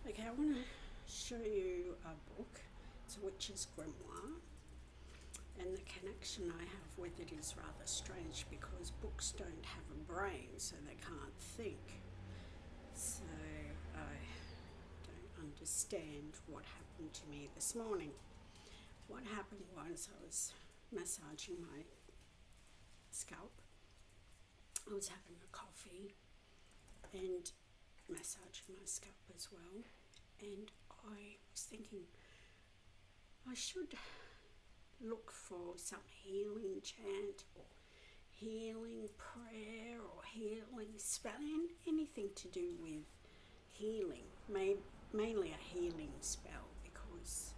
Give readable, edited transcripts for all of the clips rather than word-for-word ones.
Okay, I want to show you a book. It's a witch's grimoire, and the connection I have with it is rather strange because books don't have a brain, so they can't think. So I don't understand what happened to me this morning. What happened was I was massaging my scalp. I was having a coffee and massaging my scalp as well, and I was thinking I should look for some healing chant or healing prayer or healing spell, anything to do with healing, mainly a healing spell, because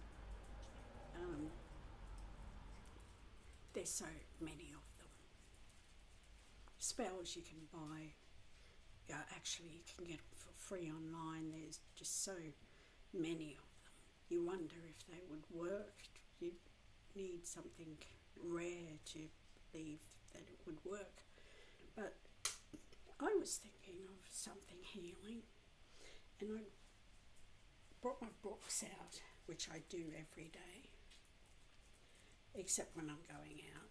there's so many of them. Spells you can buy, actually you can get them for free online. There's just so many of them. You wonder if they would work. You need something rare to believe that it would work. But I was thinking of something healing, and I brought my books out, which I do every day, except when I'm going out.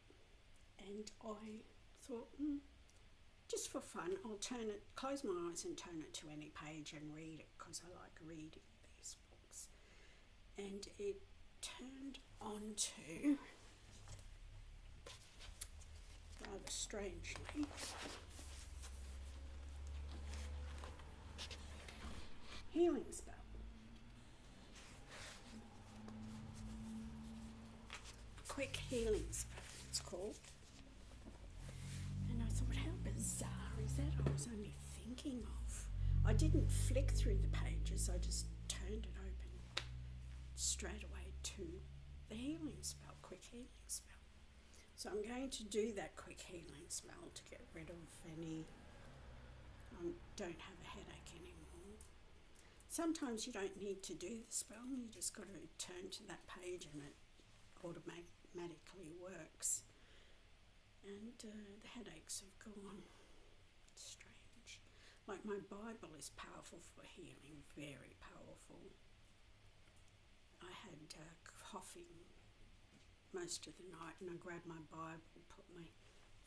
And I thought, just for fun, I'll close my eyes and turn it to any page and read it, because I like reading these books. And it turned on to, rather strangely, healing spell. Quick healing spell, it's called. And I thought, how bizarre is that? I was only thinking of. I didn't flick through the pages, I just turned it open straight away to the healing spell, quick healing spell. So I'm going to do that quick healing spell to get rid of any, don't have a headache anymore. Sometimes you don't need to do the spell, you just got to turn to that page and it automatically works. And the headaches have gone. Strange. Like my Bible is powerful for healing, very powerful. I had coughing most of the night, and I grabbed my Bible, put my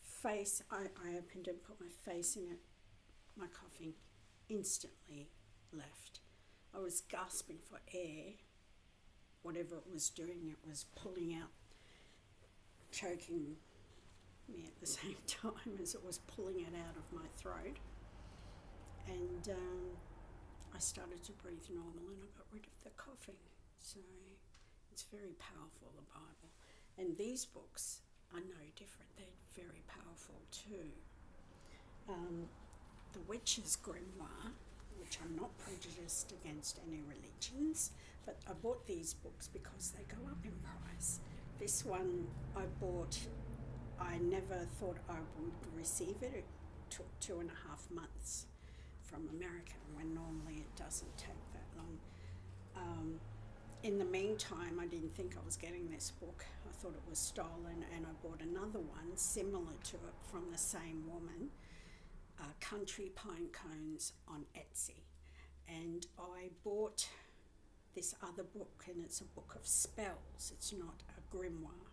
face, I opened it, put my face in it, my coughing instantly left. I was gasping for air. Whatever it was doing, it was pulling out, choking me at the same time as it was pulling it out of my throat. And I started to breathe normal, and I got rid of the coughing. So it's very powerful, the Bible. And these books are no different. They're very powerful too. The Witch's Grimoire, which I'm not prejudiced against any religions, but I bought these books because they go up in price. This one I bought, I never thought I would receive it. It took 2.5 months from America, when normally it doesn't take that long. In the meantime, I didn't think I was getting this book. I thought it was stolen, and I bought another one similar to it from the same woman, Countrypinecones on Etsy. And I bought this other book, and it's a book of spells. It's not a grimoire.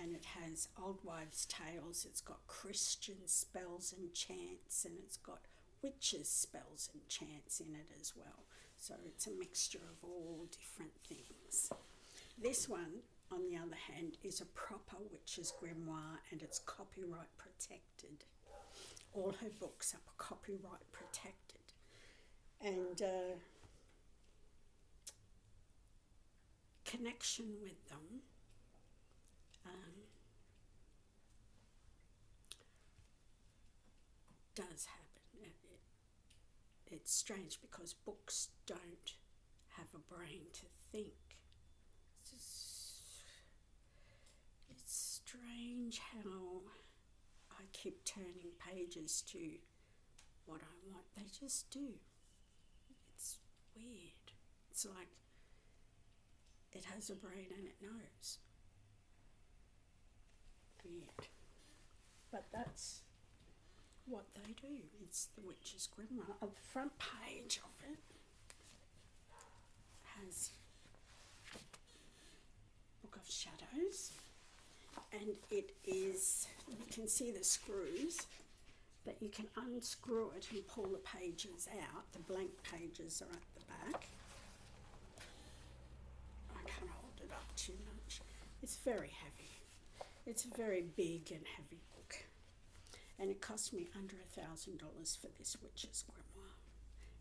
And it has old wives' tales, it's got Christian spells and chants, and it's got witches' spells and chants in it as well. So it's a mixture of all different things. This one, on the other hand, is a proper witch's grimoire, and it's copyright protected. All her books are copyright protected. And connection with them does happen. It's strange because books don't have a brain to think. It's strange how I keep turning pages to what I want. They just do. It's weird. It's like it has a brain and it knows. Weird. But that's what they do. It's the Witch's Grimoire. On the front page of it, and it is, you can see the screws, that you can unscrew it and pull the pages out. The blank pages are at the back. I can't hold it up too much. It's very heavy. It's a very big and heavy book. And it cost me under $1,000 for this witch's grimoire.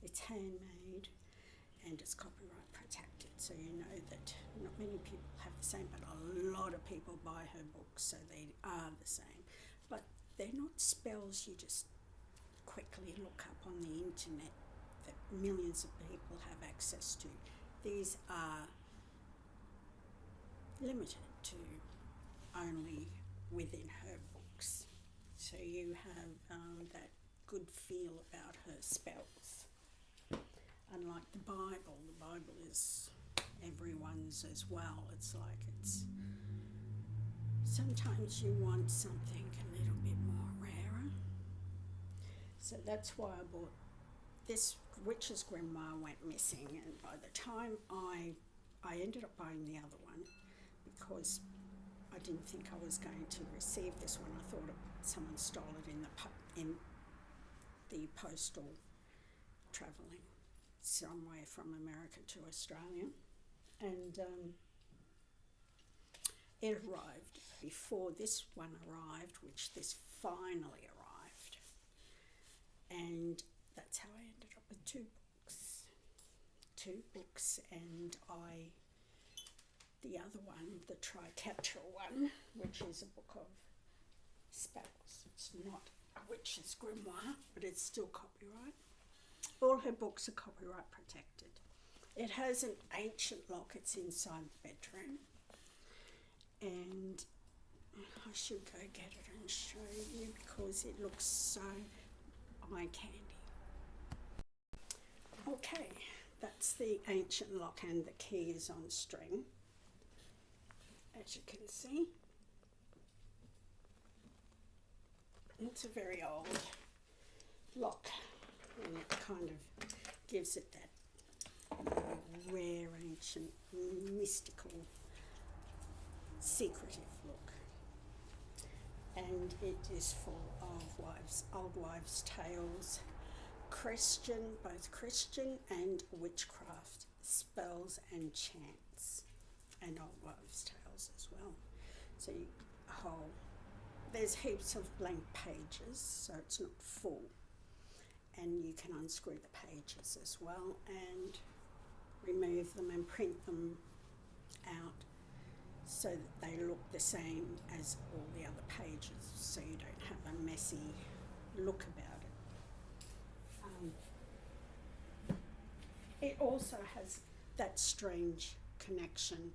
It's handmade and it's copyright protected, so you know that not many people have the same, but a lot of people buy her books, so they are the same. But they're not spells you just quickly look up on the internet that millions of people have access to. These are limited to only within her books. So you have that good feel about her spells. Unlike the Bible is everyone's as well. It's like sometimes you want something a little bit more rarer. So that's why I bought this witch's grimoire. Went missing, and by the time I ended up buying the other one because I didn't think I was going to receive this one. I thought someone stole it in the postal travelling somewhere from America to Australia, and it arrived before this one arrived, which this finally arrived, and that's how I ended up with two books, and the other one, the Triquetra one, which is a book of spells. It's not a witch's grimoire, but it's still copyright. All her books are copyright protected. It has an ancient lock. It's inside the bedroom. And I should go get it and show you because it looks so eye candy. Okay, that's the ancient lock, and the key is on string, as you can see. It's a very old lock, and it kind of gives it that rare, ancient, mystical, secretive look. And it is full of old wives' tales, both Christian and witchcraft, spells and chants, and old wives' tales as well. So there's heaps of blank pages, so it's not full. And you can unscrew the pages as well and remove them and print them out so that they look the same as all the other pages, so you don't have a messy look about it. It also has that strange connection,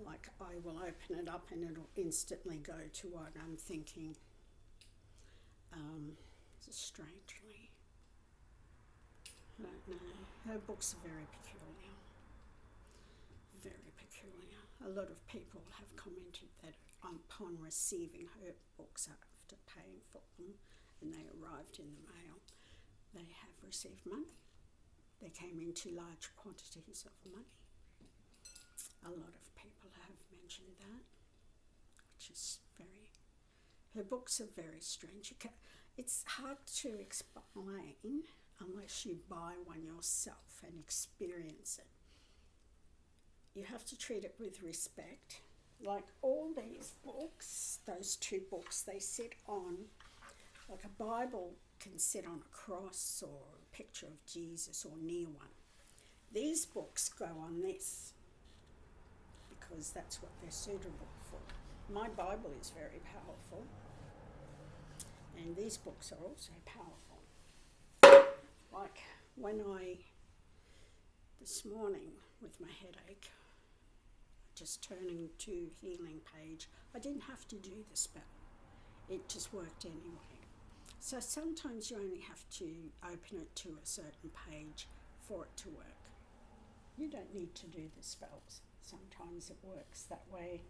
like I will open it up and it'll instantly go to what I'm thinking. Strangely, I don't know. Her books are very peculiar. Very peculiar. A lot of people have commented that upon receiving her books after paying for them, and they arrived in the mail, they have received money. They came in too large quantities of money. A lot of people have mentioned that, which is her books are very strange. It's hard to explain unless you buy one yourself and experience it. You have to treat it with respect. Like all these books, those two books, they sit on, like a Bible can sit on a cross or a picture of Jesus or near one. These books go on this because that's what they're suitable for. My Bible is very powerful, and these books are also powerful. Like this morning with my headache, just turning to healing page, I didn't have to do the spell. It just worked anyway. So sometimes you only have to open it to a certain page for it to work. You don't need to do the spells. Sometimes it works that way.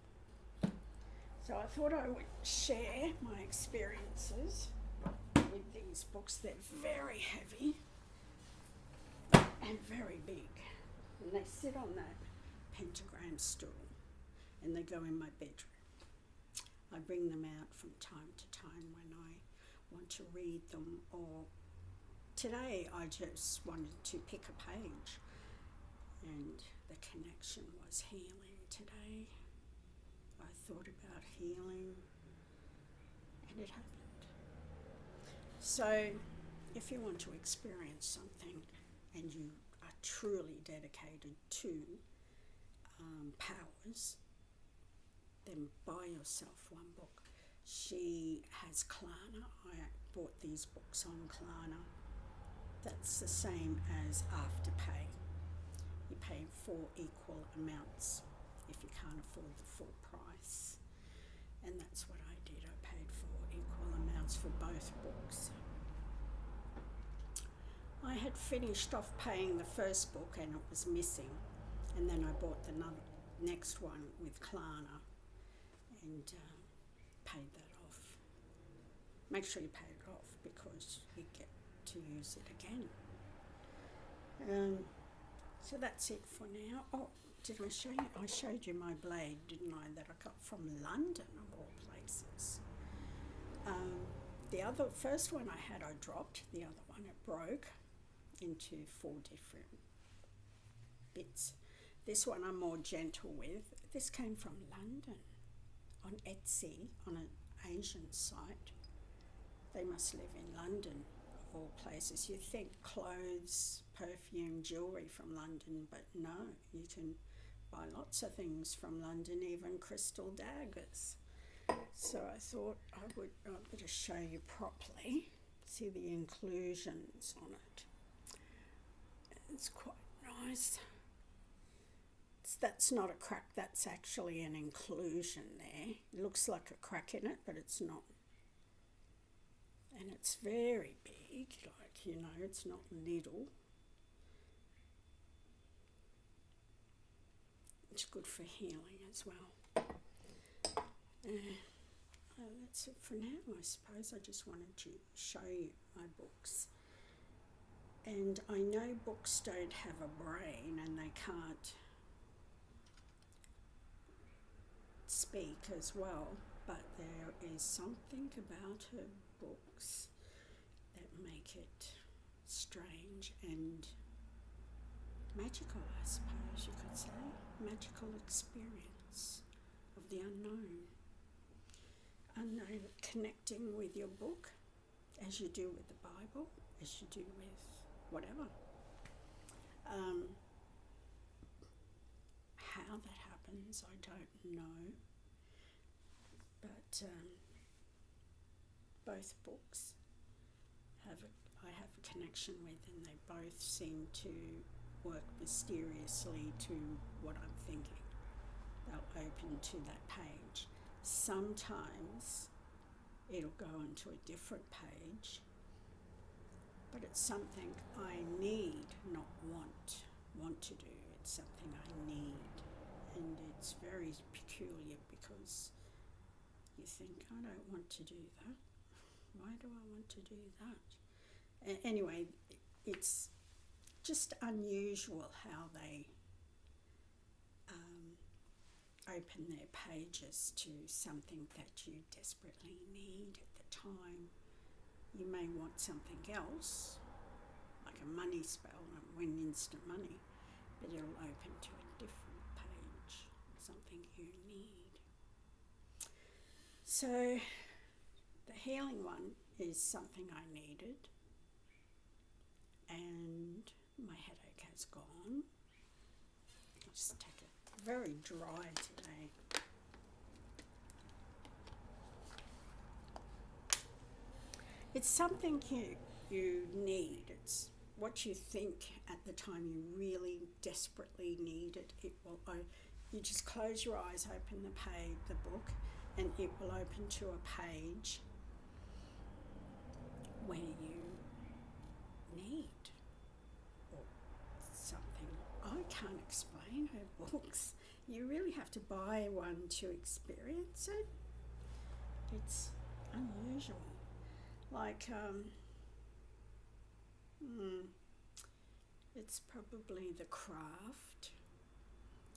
So I thought I would share my experiences with these books. They're very heavy and very big. And they sit on that pentagram stool and they go in my bedroom. I bring them out from time to time when I want to read them, or today I just wanted to pick a page, and the connection was healing today. I thought about healing, and it happened. So if you want to experience something and you are truly dedicated to powers, then buy yourself one book. She has Klarna. I bought these books on Klarna. That's the same as Afterpay. You pay 4 equal amounts if you can't afford the full price. And that's what I did. I paid 4 equal amounts for both books. I had finished off paying the first book and it was missing. And then I bought the next one with Klarna and paid that off. Make sure you pay it off because you get to use it again. So that's it for now. Oh, did I show you? I showed you my blade, didn't I, that I got from London of all places. The first one I had, I dropped. The other one, it broke into 4 different bits. This one I'm more gentle with. This came from London on Etsy, on an Asian site. They must live in London, of all places. You think clothes, perfume, jewellery from London, but no, you can buy lots of things from London, even crystal daggers. So I thought I would better show you properly. See the inclusions on it. It's quite nice. That's not a crack, that's actually an inclusion there. It looks like a crack in it, but it's not. And it's very big, like, you know, it's not little. It's good for healing as well. That's it for now, I suppose. I just wanted to show you my books. And I know books don't have a brain and they can't speak as well, but there is something about her books that make it strange and magical, I suppose you could say. Magical experience of the unknown. Unknown, connecting with your book as you do with the Bible, as you do with whatever. How that happens, I don't know. But both books I have a connection with, and they both seem to work mysteriously to what I'm thinking. They'll open to that page. Sometimes it'll go onto a different page, but it's something I need, not want to do. It's something I need, and it's very peculiar because you think, I don't want to do that. Why do I want to do that? Anyway, it's just unusual how they open their pages to something that you desperately need at the time. You may want something else, like a money spell and win instant money, but it'll open to a different page, something you need. So the healing one is something I needed, and my headache has gone. I'll just take it. Very dry today. It's something you need. It's what you think at the time you really desperately need it. It will. You just close your eyes, open the book, and it will open to a page where you need or something. I can't explain her books. You really have to buy one to experience it. It's unusual. Like, it's probably The Craft.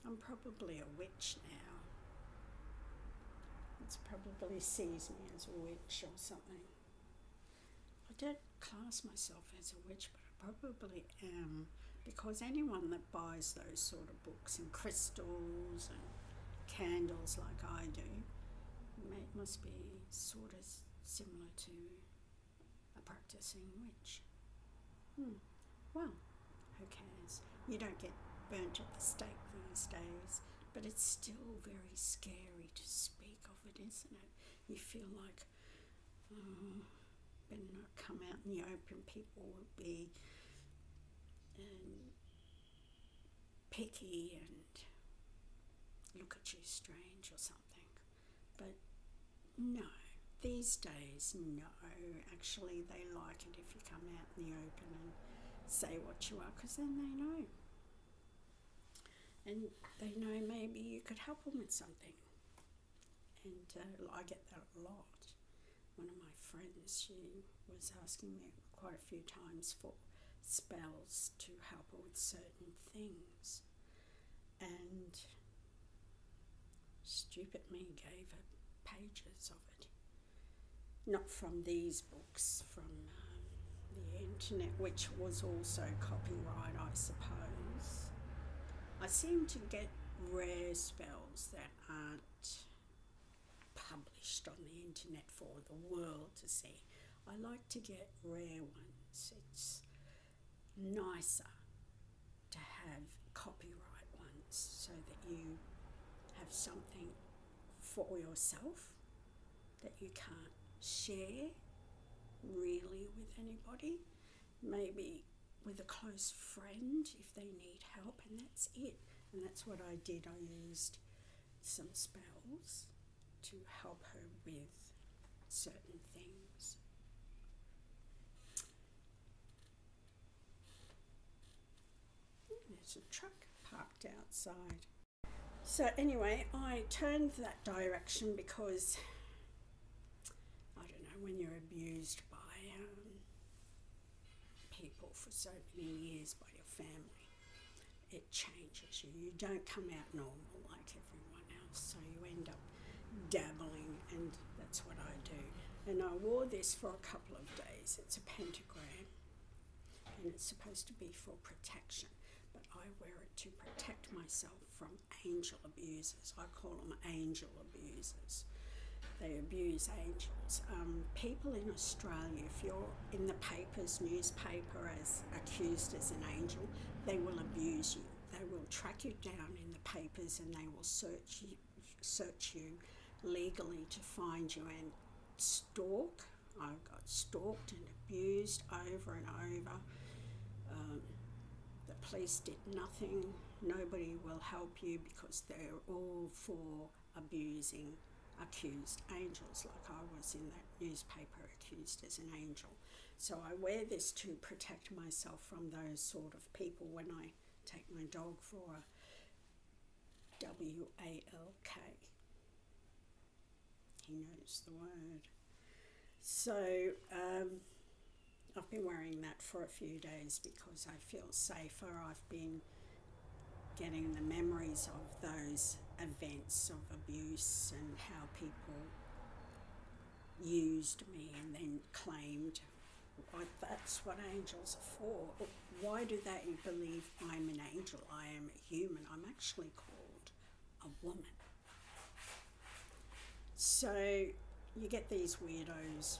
I'm probably a witch now. It probably sees me as a witch or something. I don't class myself as a witch, but I probably am, because anyone that buys those sort of books and crystals and candles like I do must be sort of similar to a practicing witch. Well, who cares? You don't get burnt at the stake these days, but it's still very scary to speak of it, isn't it? You feel like, better not come out in the open. People will be picky and look at you strange or something. But no, these days, no. Actually, they like it if you come out in the open and say what you are, because then they know. And they know maybe you could help them with something. And I get that a lot. One of my friends, she was asking me quite a few times for spells to help her with certain things. And stupid me gave her pages of it. Not from these books, from the internet, which was also copyright, I suppose. I seem to get rare spells that aren't published on the internet for the world to see. I like to get rare ones. It's nicer to have copyright ones so that you have something for yourself that you can't share really with anybody. Maybe with a close friend if they need help, and that's it. And that's what I did. I used some spells to help her with certain things. There's a truck parked outside. So anyway, I turned that direction because, I don't know, when you're abused by people for so many years, by your family, it changes you. You don't come out normal like everyone else, so you end up dabbling, and that's what I do. And I wore this for a couple of days. It's a pentagram, and it's supposed to be for protection, but I wear it to protect myself from angel abusers. I call them angel abusers. They abuse angels. People in Australia, if you're in the papers, newspaper, as accused as an angel, they will abuse you. They will track you down in the papers, and they will search you legally to find you and stalk. I got stalked and abused over and over. The police did nothing. Nobody will help you because they're all for abusing accused angels, like I was in that newspaper accused as an angel. So I wear this to protect myself from those sort of people when I take my dog for a WALK. He knows the word. So I've been wearing that for a few days because I feel safer. I've been getting the memories of those events of abuse and how people used me and then claimed, well, that's what angels are for. Why do they believe I'm an angel? I am a human. I'm actually called a woman. So you get these weirdos.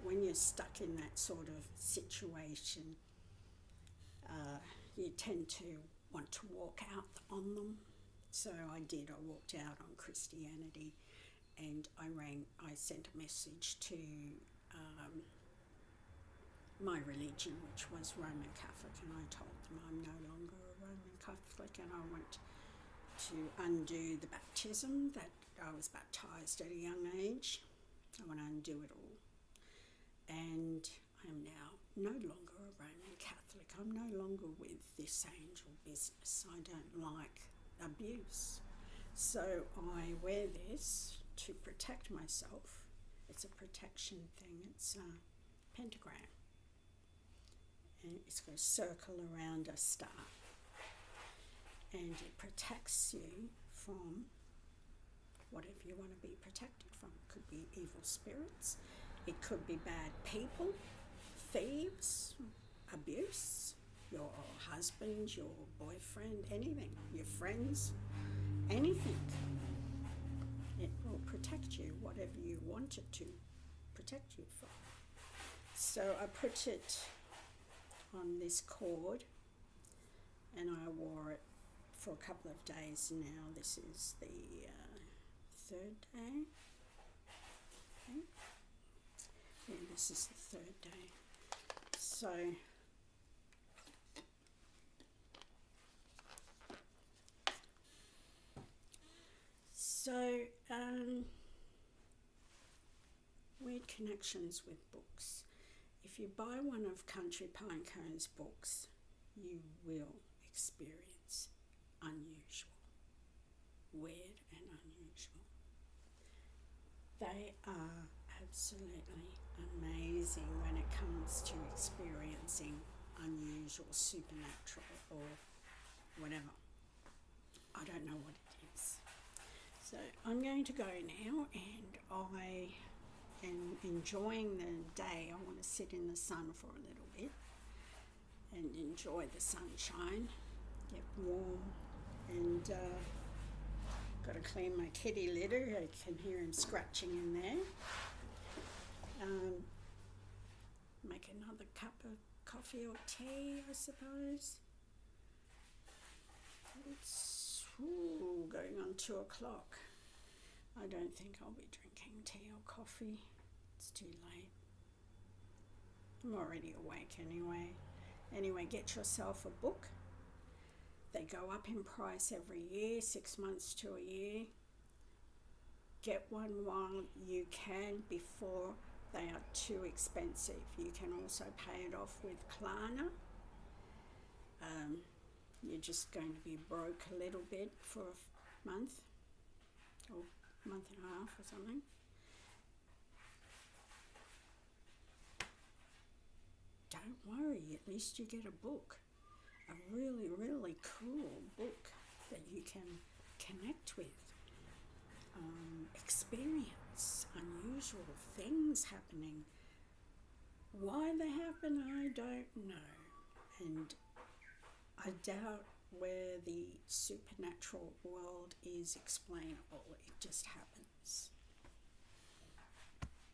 When you're stuck in that sort of situation, you tend to want to walk out on them. So I did. I walked out on Christianity, and I sent a message to my religion, which was Roman Catholic, and I told them I'm no longer a Roman Catholic, and I want to undo the baptism that I was baptised at a young age. I want to undo it all. And I'm now no longer a Roman Catholic. I'm no longer with this angel business. I don't like abuse. So I wear this to protect myself. It's a protection thing. It's a pentagram. And it's got a circle around a star. And it protects you from whatever you want to be protected from. It could be evil spirits, it could be bad people, thieves, abuse, your husband, your boyfriend, anything, your friends, anything. It will protect you, whatever you want it to protect you from. So I put it on this cord and I wore it for a couple of days now. This is the third day. Okay. Yeah, this is the third day. So weird connections with books. If you buy one of Countrypinecones' books, you will experience unusual, weird and unusual. They are absolutely amazing when it comes to experiencing unusual, supernatural, or whatever. I don't know what it is. So I'm going to go now, and I am enjoying the day. I want to sit in the sun for a little bit and enjoy the sunshine, get warm, and got to clean my kitty litter. I can hear him scratching in there. Make another cup of coffee or tea, I suppose. It's going on 2 o'clock. I don't think I'll be drinking tea or coffee. It's too late. I'm already awake anyway. Anyway, get yourself a book. They go up in price every year, 6 months to a year. Get one while you can before they are too expensive. You can also pay it off with Klarna. You're just going to be broke a little bit for a month or month and a half or something. Don't worry, at least you get a book. A really, really cool book that you can connect with. Experience unusual things happening. Why they happen, I don't know. And I doubt where the supernatural world is explainable. It just happens.